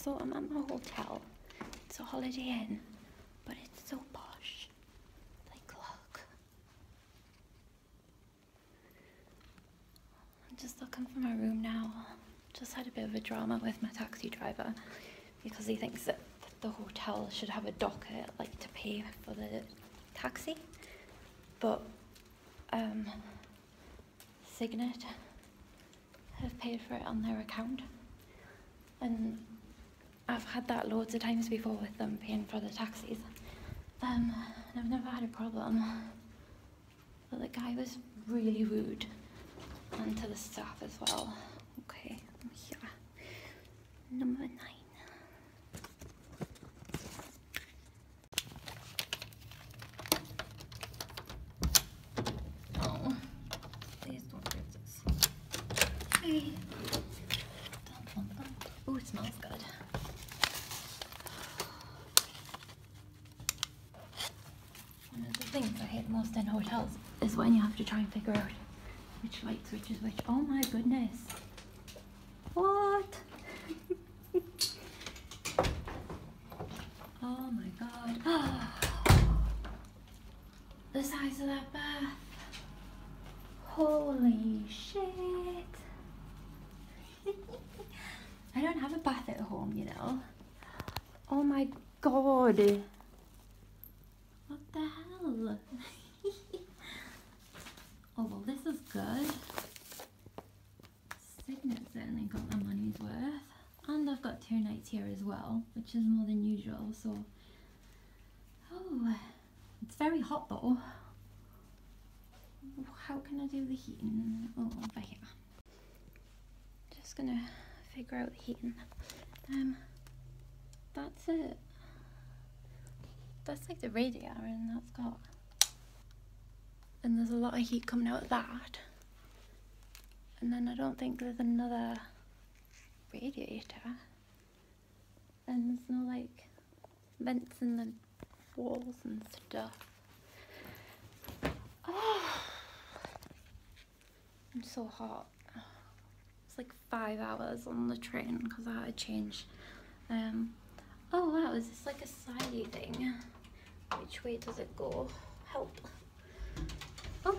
So I'm at my hotel. It's a Holiday Inn, but it's so posh. Like, look. I'm just looking for my room now. Just had a bit of a drama with my taxi driver because he thinks that the hotel should have a docket, like, to pay for the taxi. But Signet have paid for it on their account, and I've had that loads of times before with them paying for the taxis, and I've never had a problem. But the guy was really rude, and to the staff as well. Okay, I'm here. Number 9. Oh, please don't do this. Hey. Oh, it smells good. One of the things I hate most in hotels is when you have to try and figure out which light switch is which. Oh my goodness. What? Oh my god. The size of that bath. Holy shit. I don't have a bath at home, you know. Oh my god. What the hell? Oh, well, this is good. Signet certainly got their money's worth. And I've got 2 nights here as well, which is more than usual, so... Oh, it's very hot though. How can I do the heating? Oh, over here. Just gonna figure out the heating. That's it. That's like the radiator, and that's got... And there's a lot of heat coming out of that. And then I don't think there's another radiator. And there's no like vents in the walls and stuff. Oh, I'm so hot. It's like 5 hours on the train because I had to change. Oh wow, is this like a sidey thing? Which way does it go? Help. Oh,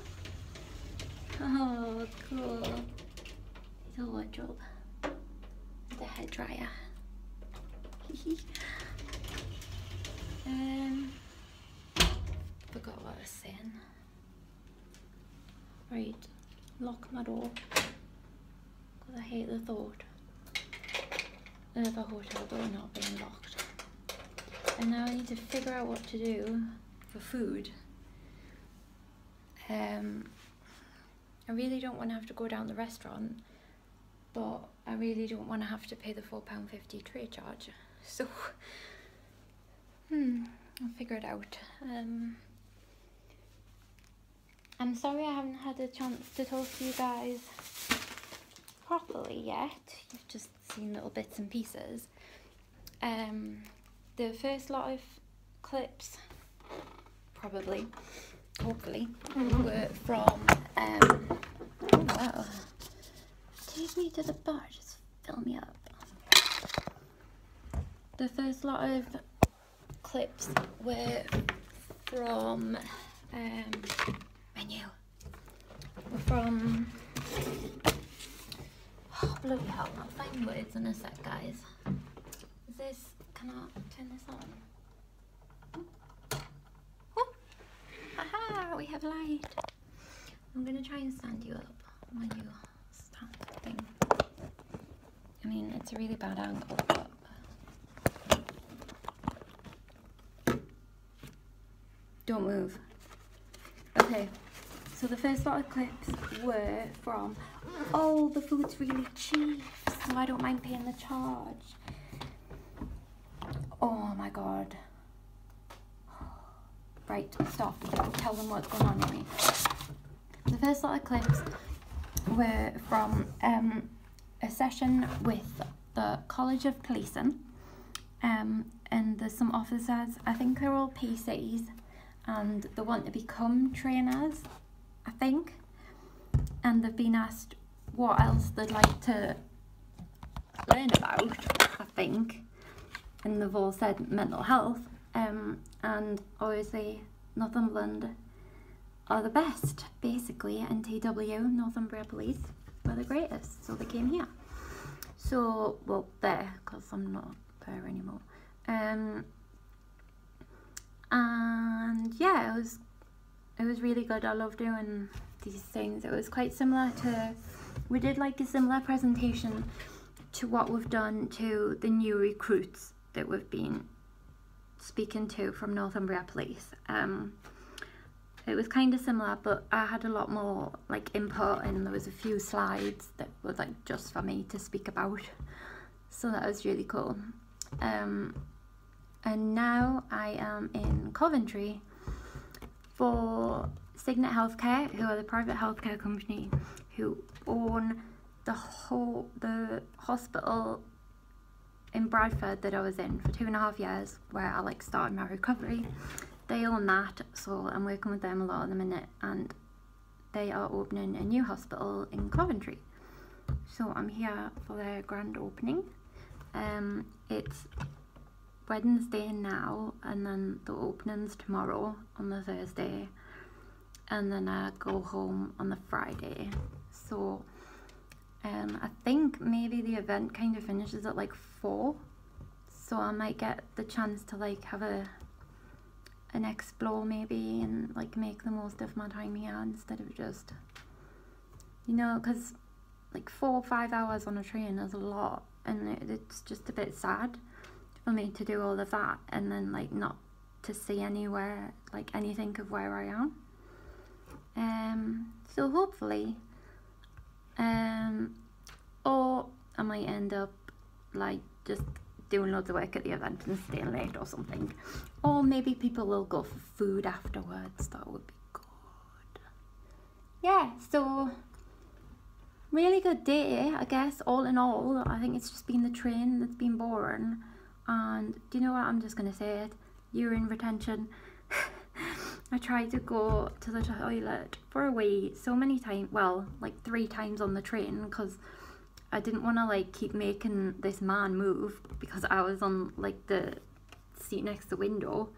oh cool. It's a wardrobe. The hair dryer. Forgot what I was saying. Right, lock my door because I hate the thought of a hotel door not being locked. And now I need to figure out what to do for food. I really don't want to have to go down the restaurant, but I really don't want to have to pay the £4.50 tray charge. So, I'll figure it out. I'm sorry I haven't had a chance to talk to you guys properly yet. You've just seen little bits and pieces. The first lot of clips, probably, hopefully, were from, oh wow, take me to the bar, just fill me up. The first lot of clips were from, menu, were from, oh bloody hell, I'll find words in a sec, guys. Is this, can I turn this on? Oh, haha, we have light. I'm gonna try and stand you up when you stand thing. I mean, it's a really bad angle, but don't move. Okay, so the first lot of clips were from, oh, the food's really cheap, so I don't mind paying the charge. Oh my god. Right, stop. Tell them what's going on with me. The first lot of clips were from a session with the College of Policing, and there's some officers, I think they're all PCs, and they want to become trainers, I think, and they've been asked what else they'd like to learn about, I think, and they've all said mental health, and obviously Northumberland are the best, basically. NTW, Northumbria Police, were the greatest, so they came here. So, well, there, because I'm not there anymore. And yeah, it was really good. I love doing these things. It was quite similar to, we did like a similar presentation to what we've done to the new recruits that we've been speaking to from Northumbria Police. It was kind of similar, but I had a lot more like input, and there was a few slides that were like just for me to speak about, so that was really cool. And now I am in Coventry for Signet Healthcare, who are the private healthcare company who own the hospital in Bradford that I was in for 2.5 years, where I like started my recovery. They own that, so I'm working with them a lot at the minute, and they are opening a new hospital in Coventry. So I'm here for their grand opening. It's Wednesday now, and then the opening's tomorrow on the Thursday, and then I go home on the Friday. So I think maybe the event kind of finishes at like 4, so I might get the chance to like have a and explore maybe, and like make the most of my time here instead of just, you know, because like 4 or 5 hours on a train is a lot, and it's just a bit sad for me to do all of that and then like not to see anywhere, like anything of where I am. So hopefully, or I might end up like just doing loads of work at the event and staying late or something, or maybe people will go for food afterwards. That would be good. Yeah, so really good day, I guess, all in all. I think it's just been the train that's been boring. And do you know what, I'm just gonna say it, urine retention. I tried to go to the toilet for a wee so many times, well, like 3 times on the train, because I didn't want to like keep making this man move because I was on like the seat next to the window.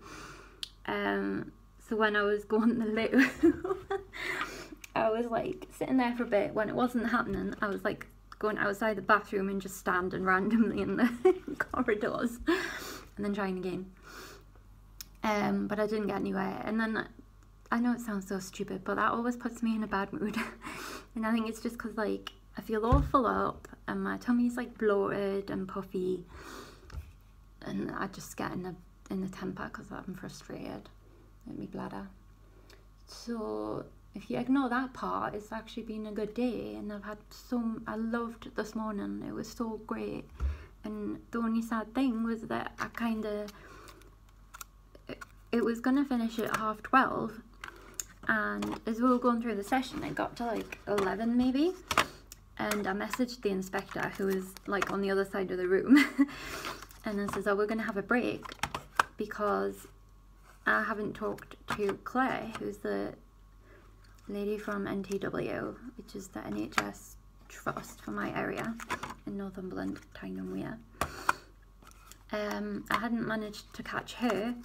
So when I was going to the loo, I was like sitting there for a bit. When it wasn't happening, I was like going outside the bathroom and just standing randomly in the corridors and then trying again. But I didn't get anywhere. And then I know it sounds so stupid, but that always puts me in a bad mood. And I think it's just because like I feel all full up and my tummy's like bloated and puffy, and I just get in a temper because I'm frustrated with my bladder. So if you ignore that part, it's actually been a good day, and I've had I loved this morning. It was so great. And the only sad thing was that I kind of, it was gonna finish at 12:30, and as we were going through the session it got to like 11 maybe, and I messaged the inspector who was like on the other side of the room and I says, oh, we're gonna have a break because I haven't talked to Claire, who's the lady from NTW, which is the NHS trust for my area in Northumberland, Tyne-and-Wear. I hadn't managed to catch her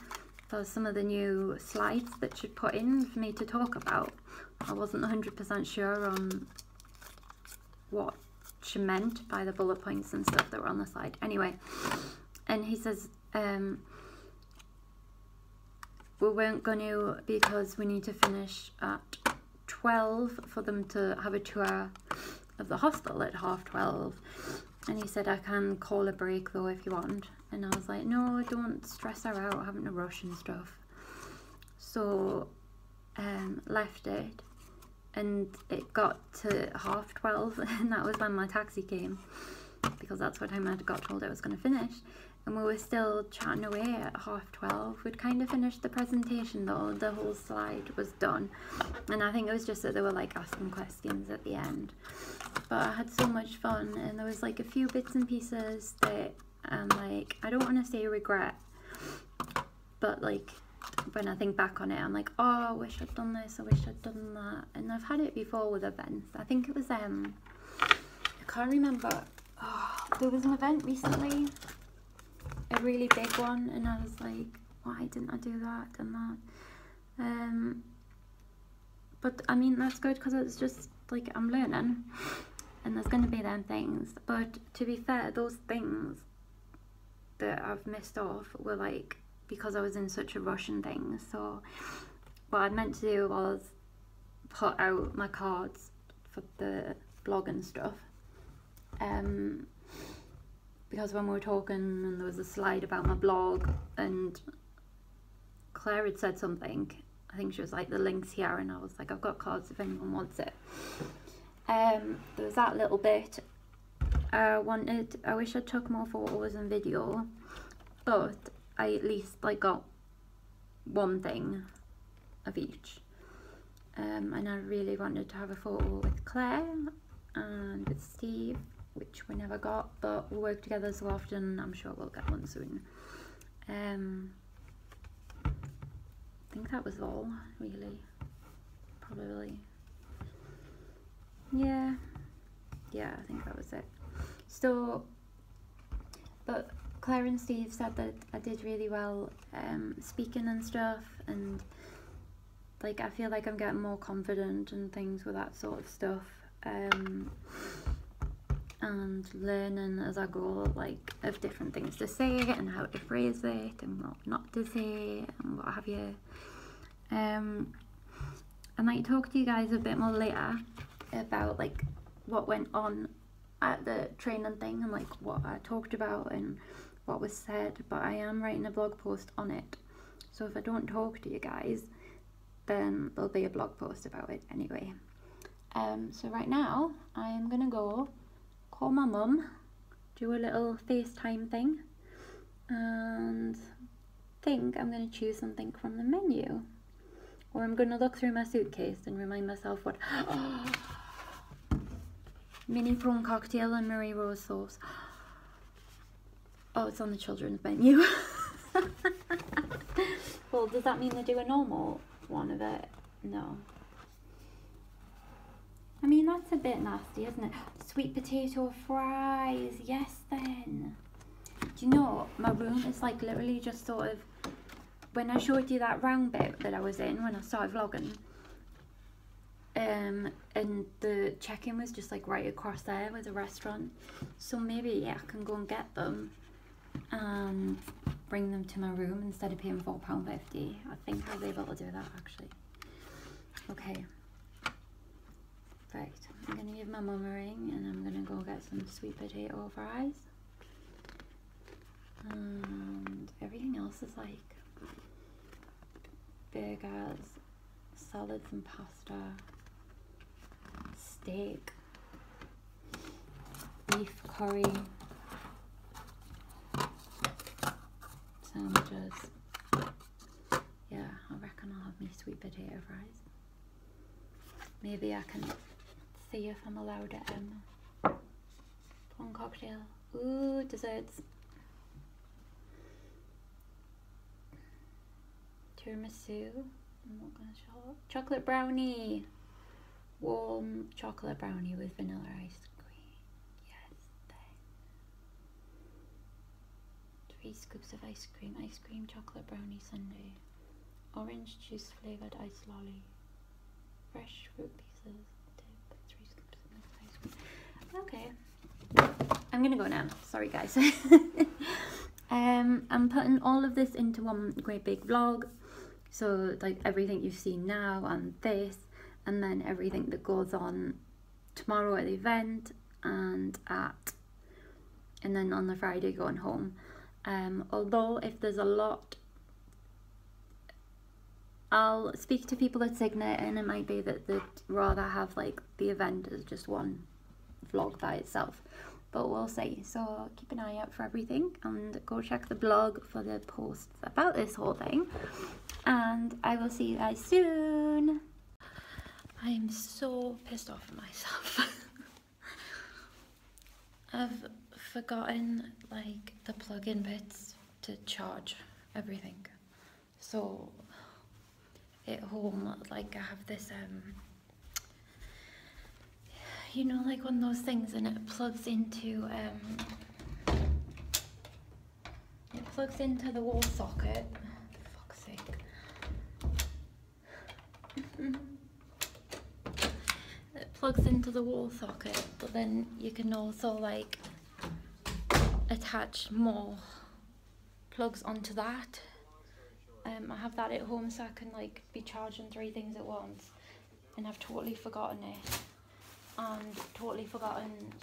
for some of the new slides that she'd put in for me to talk about. I wasn't 100% sure on what she meant by the bullet points and stuff that were on the slide. Anyway, and he says, we weren't going to, because we need to finish at 12 for them to have a tour of the hostel at 12:30. And he said, I can call a break though if you want. And I was like, no, don't stress her out having to rush and stuff. So left it, and it got to 12:30 and that was when my taxi came, because that's what time I got told I was going to finish. And we were still chatting away at 12:30. We'd kind of finished the presentation though, the whole slide was done, and I think it was just that they were like asking questions at the end. But I had so much fun, and there was like a few bits and pieces that like, I don't want to say regret, but like when I think back on it, I'm like, oh, I wish I'd done this, I wish I'd done that. And I've had it before with events. I think it was I can't remember, there was an event recently, a really big one, and I was like, why didn't I do that and that? But I mean, that's good because it's just like I'm learning, and there's going to be them things. But to be fair, those things that I've missed off were like because I was in such a rush and things. So what I meant to do was put out my cards for the blog and stuff, because when we were talking and there was a slide about my blog, and Claire had said something, I think she was like, the link's here, and I was like, I've got cards if anyone wants it. There was that little bit. I wish I took more photos and video, but I at least like got one thing of each. And I really wanted to have a photo with Claire and with Steve, which we never got, but we work together so often, I'm sure we'll get one soon. I think that was all, really, probably. Yeah, I think that was it. So, but Claire and Steve said that I did really well speaking and stuff, and like I feel like I'm getting more confident and things with that sort of stuff. and learning as I go, like, of different things to say and how to phrase it and what not to say and what have you. I might talk to you guys a bit more later about like what went on at the training thing and like what I talked about and what was said, but I am writing a blog post on it, so if I don't talk to you guys then there'll be a blog post about it anyway. So right now I am gonna go call my mum, do a little FaceTime thing, and think I'm gonna choose something from the menu, or I'm gonna look through my suitcase and remind myself what mini prawn cocktail and Marie Rose sauce. Oh, it's on the children's menu. Well, does that mean they do a normal one of it? No. I mean, that's a bit nasty, isn't it? Sweet potato fries, yes then. Do you know, my room is like literally just sort of, when I showed you that round bit that I was in when I started vlogging, and the check-in was just like right across there with a restaurant, so maybe I can go and get them and bring them to my room instead of paying £4.50. I think I'll be able to do that actually. Okay. Right, I'm going to give my mum a ring and I'm going to go get some sweet potato fries. And everything else is like burgers, salads and pasta, steak, beef curry, sandwiches. Yeah, I reckon I'll have me sweet potato fries. Maybe I can see if I'm allowed a prawn cocktail. Ooh, desserts. Tiramisu. I'm not gonna show up. Chocolate brownie. Warm chocolate brownie with vanilla ice cream. Yes, then. 3 scoops of ice cream chocolate brownie sundae. Orange juice flavoured ice lolly. Fresh fruit pieces. Dip 3 scoops of ice cream. Okay. I'm gonna go now. Sorry guys. I'm putting all of this into one great big vlog. So like everything you've seen now and this, and then everything that goes on tomorrow at the event and then on the Friday going home. Although if there's a lot, I'll speak to people at Signet, and it might be that they'd rather have like the event as just one vlog by itself, but we'll see. So keep an eye out for everything and go check the blog for the posts about this whole thing, and I will see you guys soon. I'm so pissed off at myself. I've forgotten like the plug-in bits to charge everything, so at home like I have this you know, like one of those things, and it plugs into the wall socket. For fuck's sake. It plugs into the wall socket, but then you can also like attach more plugs onto that. I have that at home so I can like be charging 3 things at once, and I've totally forgotten it.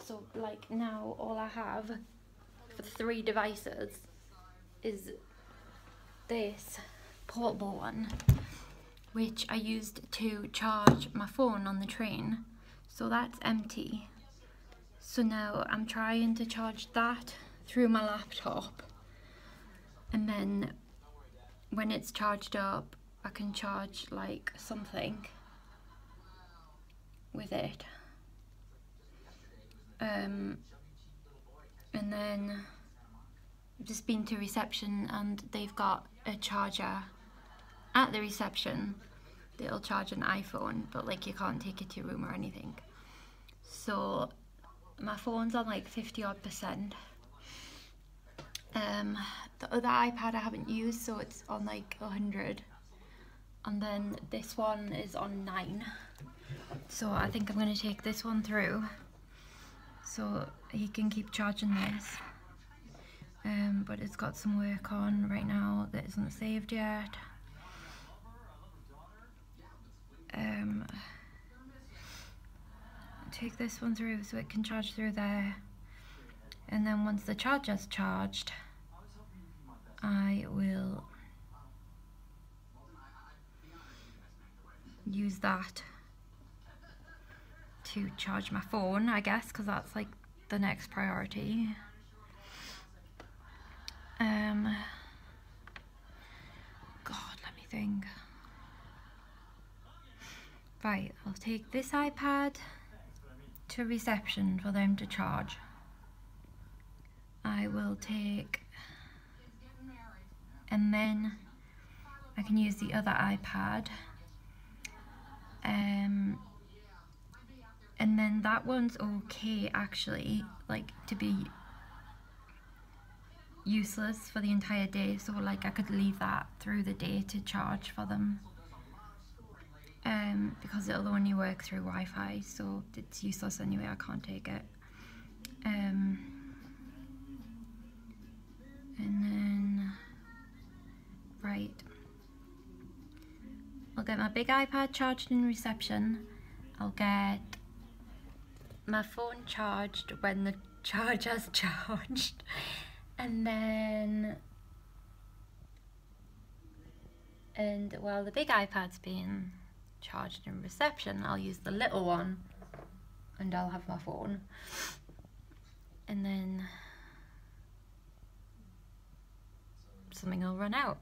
So like now all I have for 3 devices is this portable one, which I used to charge my phone on the train, so that's empty. So now I'm trying to charge that through my laptop, and then when it's charged up I can charge like something with it. And then I've just been to reception and they've got a charger at the reception that'll charge an iPhone, but like you can't take it to your room or anything. So my phone's on like 50-odd%. The other iPad I haven't used, so it's on like 100, and then this one is on 9. So I think I'm going to take this one through so he can keep charging this. But it's got some work on right now that isn't saved yet. Take this one through so it can charge through there, and then once the charger's charged, I will use that to charge my phone, I guess, because that's like the next priority. God, let me think. Right, I'll take this iPad to reception for them to charge. I will take, and then I can use the other iPad, and then that one's okay actually, like to be useless for the entire day, so like I could leave that through the day to charge for them, because it'll only work through Wi-Fi, so it's useless anyway, I can't take it. And then, right, I'll get my big iPad charged in reception, I'll get my phone charged when the charger's charged, and then, and while the big iPad's being charged in reception, I'll use the little one and I'll have my phone, and then something will run out,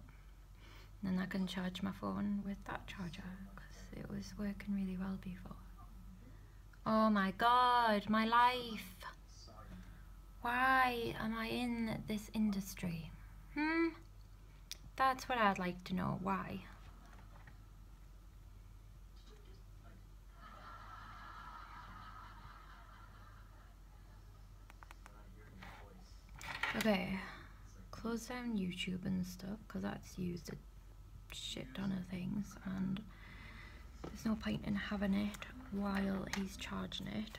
and then I can charge my phone with that charger because it was working really well before. Oh my God, my life. Why am I in this industry? That's what I'd like to know, why? Okay, close down YouTube and stuff, because that's used a shit ton of things, and there's no point in having it while he's charging it.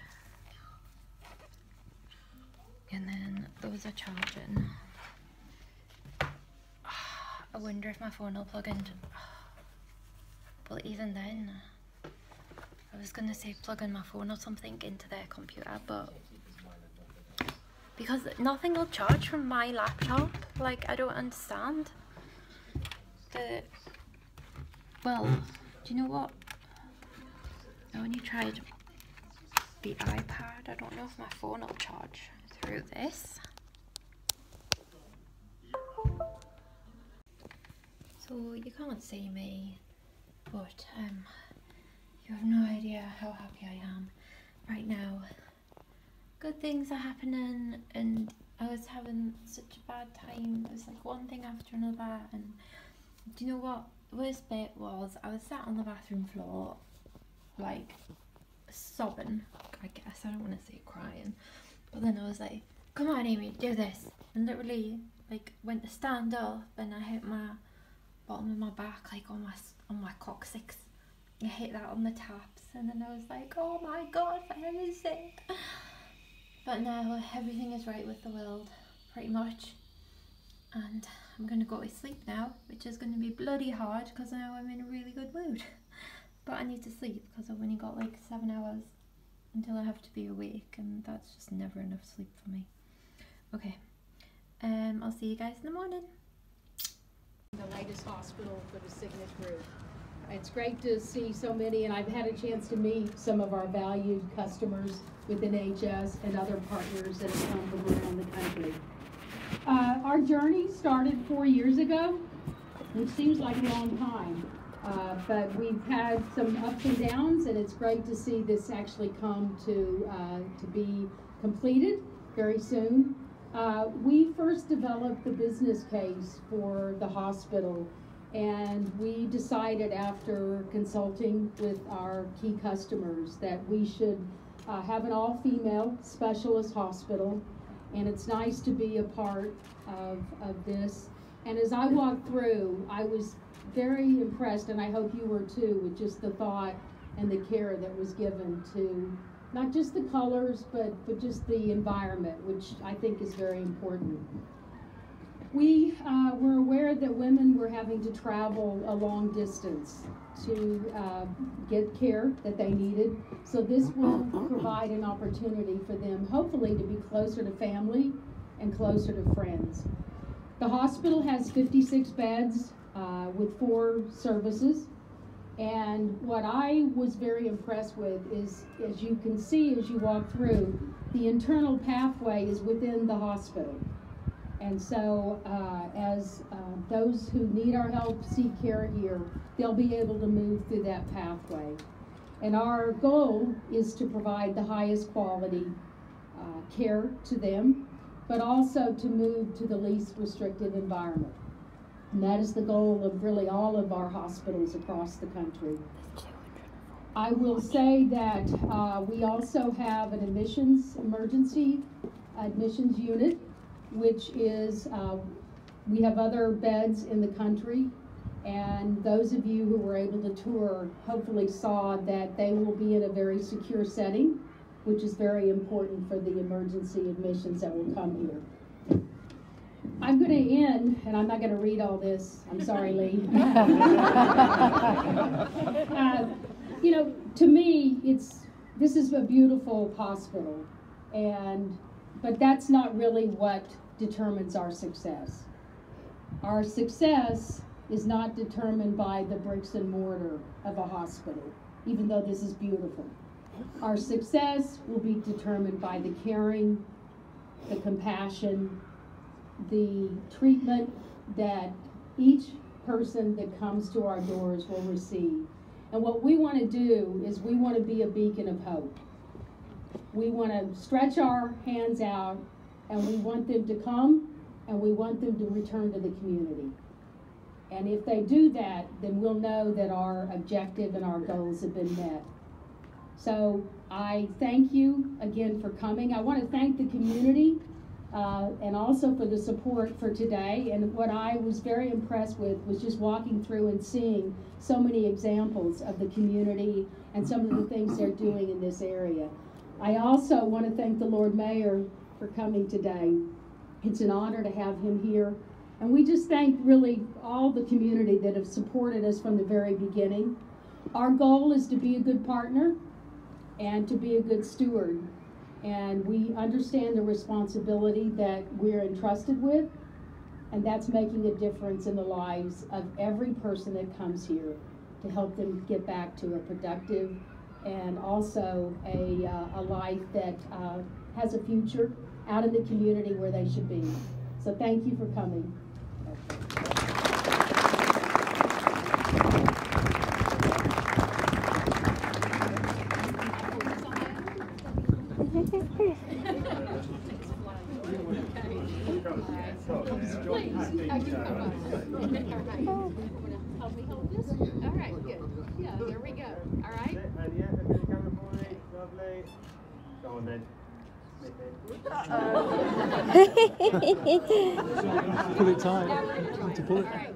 And then those are charging. I wonder if my phone will plug into, well, even then, I was gonna say plug in my phone or something into their computer, but because nothing will charge from my laptop, like, I don't understand. Well, do you know what? I only tried the iPad. I don't know if my phone will charge through this. So you can't see me, but you have no idea how happy I am right now. Good things are happening, and I was having such a bad time. It was like one thing after another, and do you know what? The worst bit was I was sat on the bathroom floor, like sobbing, I guess. I don't want to say crying, but then I was like, come on Amy, do this, and literally like went to stand up and I hit my bottom of my back, like on my coccyx. I hit that on the taps, and then I was like, oh my God, for heaven's sake. But now everything is right with the world, pretty much, and I'm going to go to sleep now, which is going to be bloody hard because now I'm in a really good mood. But I need to sleep because I've only got like 7 hours until I have to be awake, and that's just never enough sleep for me. Okay, I'll see you guys in the morning. The latest hospital for the Signet group. It's great to see so many, and I've had a chance to meet some of our valued customers within HS and other partners that have come from around the country. Our journey started 4 years ago, which seems like a long time, but we've had some ups and downs, and it's great to see this actually come to be completed very soon. We first developed the business case for the hospital, and we decided after consulting with our key customers that we should have an all-female specialist hospital, and it's nice to be a part of this. And as I walked through, I was very impressed, and I hope you were too, with just the thought and the care that was given to not just the colors, but just the environment, which I think is very important. We were aware that women were having to travel a long distance to get care that they needed. So this will provide an opportunity for them, hopefully, to be closer to family and closer to friends. The hospital has 56 beds with 4 services. And what I was very impressed with is, as you can see as you walk through, the internal pathway is within the hospital. And so as those who need our help seek care here, they'll be able to move through that pathway. And our goal is to provide the highest quality care to them, but also to move to the least restrictive environment. And that is the goal of really all of our hospitals across the country. I will say that we also have an emergency admissions unit, which is, we have other beds in the country, and those of you who were able to tour hopefully saw that they will be in a very secure setting, which is very important for the emergency admissions that will come here. I'm going to end, and I'm not going to read all this. I'm sorry, Lee. You know, to me, this is a beautiful hospital, but that's not really what determines our success. Our success is not determined by the bricks and mortar of a hospital, even though this is beautiful. Our success will be determined by the caring, the compassion, the treatment that each person that comes to our doors will receive. And what we want to do is we want to be a beacon of hope. We want to stretch our hands out, and we want them to come, and we want them to return to the community. And if they do that, then we'll know that our objective and our goals have been met. So I thank you again for coming. I want to thank the community and also for the support for today. And what I was very impressed with was just walking through and seeing so many examples of the community and some of the things they're doing in this area. I also want to thank the Lord Mayor for coming today. It's an honor to have him here. And we just thank really all the community that have supported us from the very beginning. Our goal is to be a good partner and to be a good steward. And we understand the responsibility that we're entrusted with, and that's making a difference in the lives of every person that comes here to help them get back to a productive and also a life that has a future out in the community where they should be. So thank you for coming. Help me hold this. All right, good. Yeah, there we go. All right. And yeah, look at the camera for me. Lovely. Go on then. Pull it tight. You need to pull it. All right.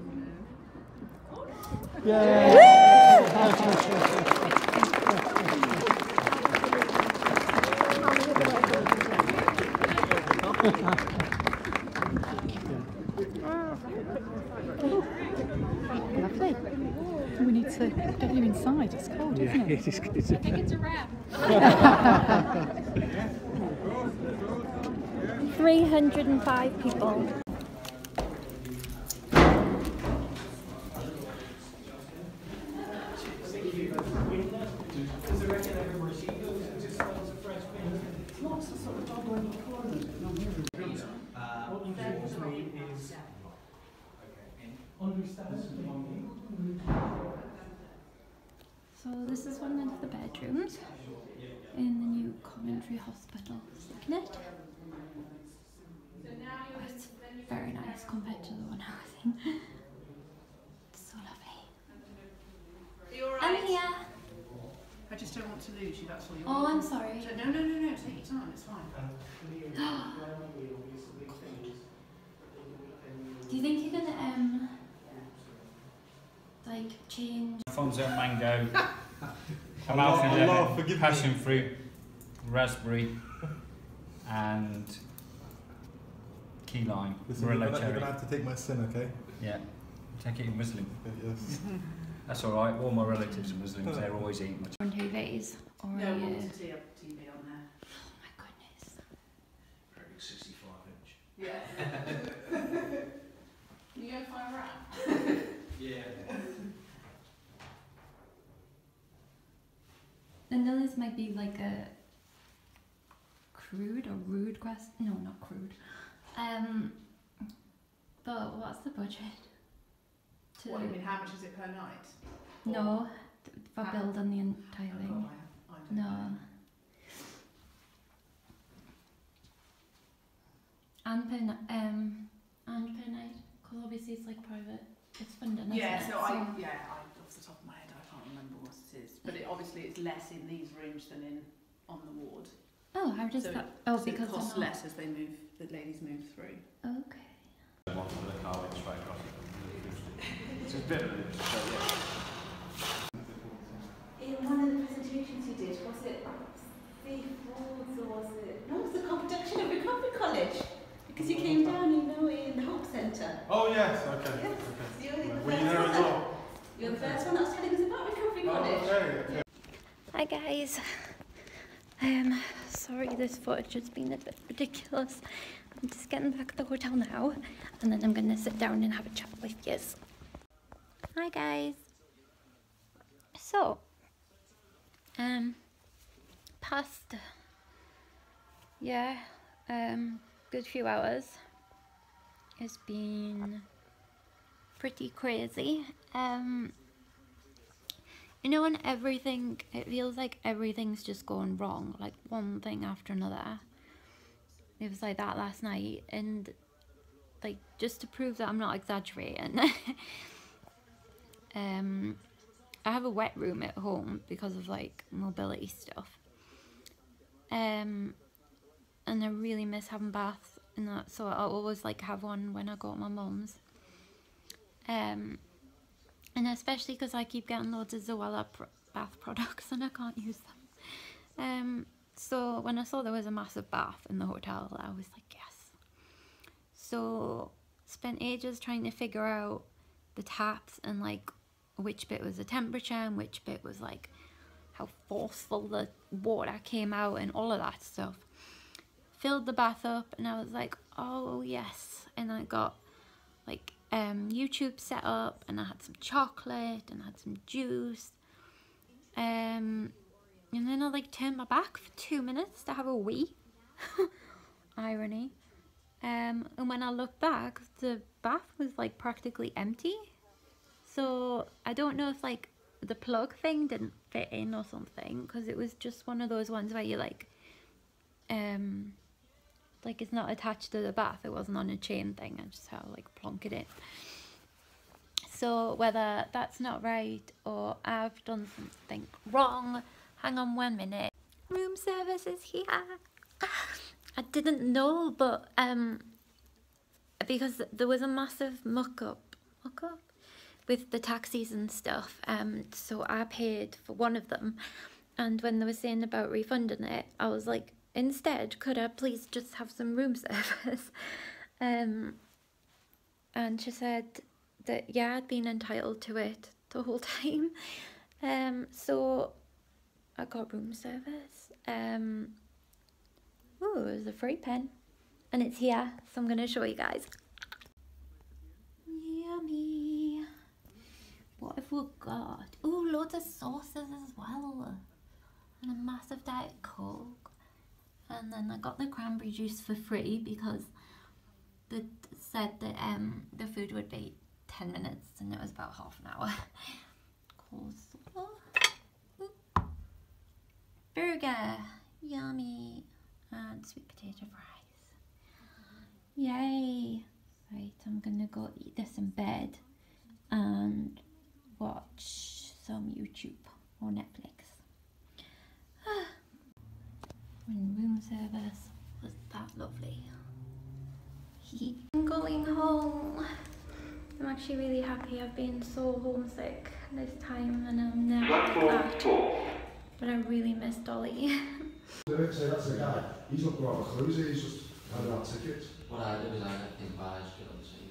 Lovely. We need to get you inside. It's cold, isn't it? I think it's a wrap. 305 people. So this is one of the bedrooms in the new Coventry Hospital Signet. It's very nice compared to the one I was in. It's so lovely. Are you alright? I'm here. I just don't want to lose you, that's all you're Oh, I'm sorry. No, take your time, it's fine. Do you think you're gonna like change? Alfonso mango, Amalfi lemon, passion fruit, raspberry, and key lime. Listen, Morello you're cherry. gonna have to take my sin, okay? Yeah, take it in Muslim. Yes. That's all right. All my relatives are Muslims. They're always eating my On TVs or No, are I you... want to see a TV on there. Oh my goodness. very big 65-inch. Yeah. Can you go find a wrap? Yeah. I know this might be like a crude or rude question. No, not crude. But what's the budget? What, I mean, how much is it per night? No, for How- building the entire thing. I don't No. know. And per night, because obviously it's like private. It's funding, isn't Yeah, it? so I off the top of my head, I can't remember what it is. But obviously it's less in these rooms than on the ward. Oh, how does So that? Oh, so because it costs they're not- less as the ladies move through. Okay. The car went straight across it. It's a bit of a but yeah. In one of the presentations you did, was it Safe Wards or was it? No, it was the co-production of Recovery College. Because you came down, you know, in the Hope Centre. Oh yes, okay. Yes. Okay. You're the Were you first there one as well? You're the first one that was telling us about Recovery Oh, College. okay, okay. Hi guys. Sorry this footage has been a bit ridiculous. I'm just getting back to the hotel now and then I'm gonna sit down and have a chat with you. Hi guys. So, past, good few hours. It's been pretty crazy. You know, when it feels like everything's just going wrong, like one thing after another. It was like that last night, and like, just to prove that I'm not exaggerating, I have a wet room at home because of like mobility stuff. And I really miss having baths and that, so I'll always like have one when I go to my mum's. And especially because I keep getting loads of Zoella bath products and I can't use them. So when I saw there was a massive bath in the hotel, I was like, yes. So spent ages trying to figure out the taps and like which bit was the temperature and which bit was like how forceful the water came out and all of that stuff. Filled the bath up and I was like, oh yes. And I got like YouTube set up and I had some chocolate and I had some juice. And then I like turned my back for 2 minutes to have a wee. Irony. And when I looked back, the bath was like practically empty. So I don't know if like the plug thing didn't fit in or something, because it was just one of those ones where you like it's not attached to the bath. It wasn't on a chain thing. I just had to like plonk it in. So whether that's not right or I've done something wrong, hang on 1 minute. Room service is here. I didn't know, but because there was a massive muck up with the taxis and stuff, so I paid for one of them, and when they were saying about refunding it, I was like, instead, could I please just have some room service? And she said that, yeah, I'd been entitled to it the whole time. So I got room service. Ooh, it was a free pen. And it's here, so I'm going to show you guys. Yummy. What have we got? Ooh, loads of sauces as well. And a massive Diet Coke. And then I got the cranberry juice for free because they said that the food would be 10 minutes and it was about half an hour. Coleslaw. Ooh. Burger. Yummy. And sweet potato fries. Yay. Right, I'm gonna go eat this in bed and watch some YouTube or Netflix. When room service was that lovely. I'm going home. I'm actually really happy. I've been so homesick this time and I'm never like that. But I really miss Dolly. So that's the guy. He's not going on a cruise, he's just handing out tickets. What I do is I get think by just get on the scene.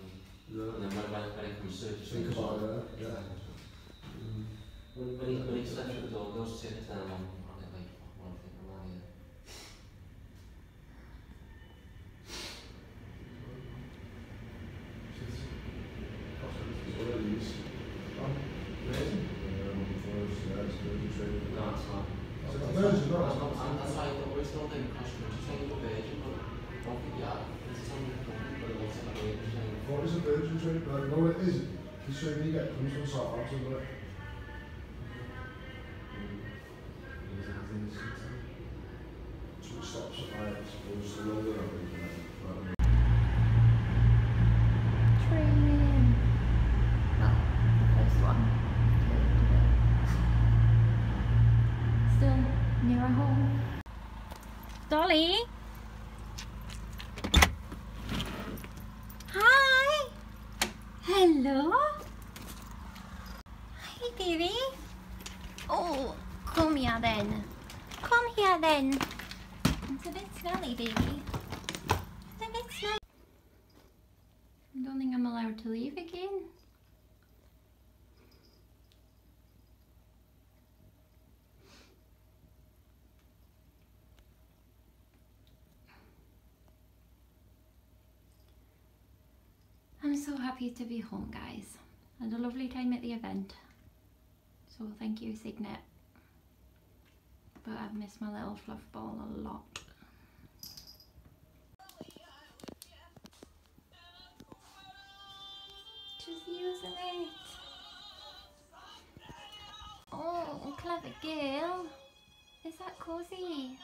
Yeah. And then when it comes to it, just Think about it, yeah. When he steps through the door, goes to tickets, then I'm on it like, what am I thinking about here? Amazing. No, it's not. Virgin, no. That's why we're still doing costume. Just saying the Virgin, but I don't think you are. It's something different, but it looks like a Virgin. What is a Virgin train? I know what it is. This train you get comes from Southampton, right? So it stops at night, I suppose, so London, I think, yeah. Train. Well, the first one. Still nearer home. Dolly? Hi! Hello? Hi, baby. Oh, come here then. Come here then. It's a bit smelly, baby. It's a bit smelly. I don't think I'm allowed to leave again. I'm so happy to be home, guys. I had a lovely time at the event. So thank you, Signet. But I've missed my little fluff ball a lot. Just using it. Oh, clever girl. Is that cozy?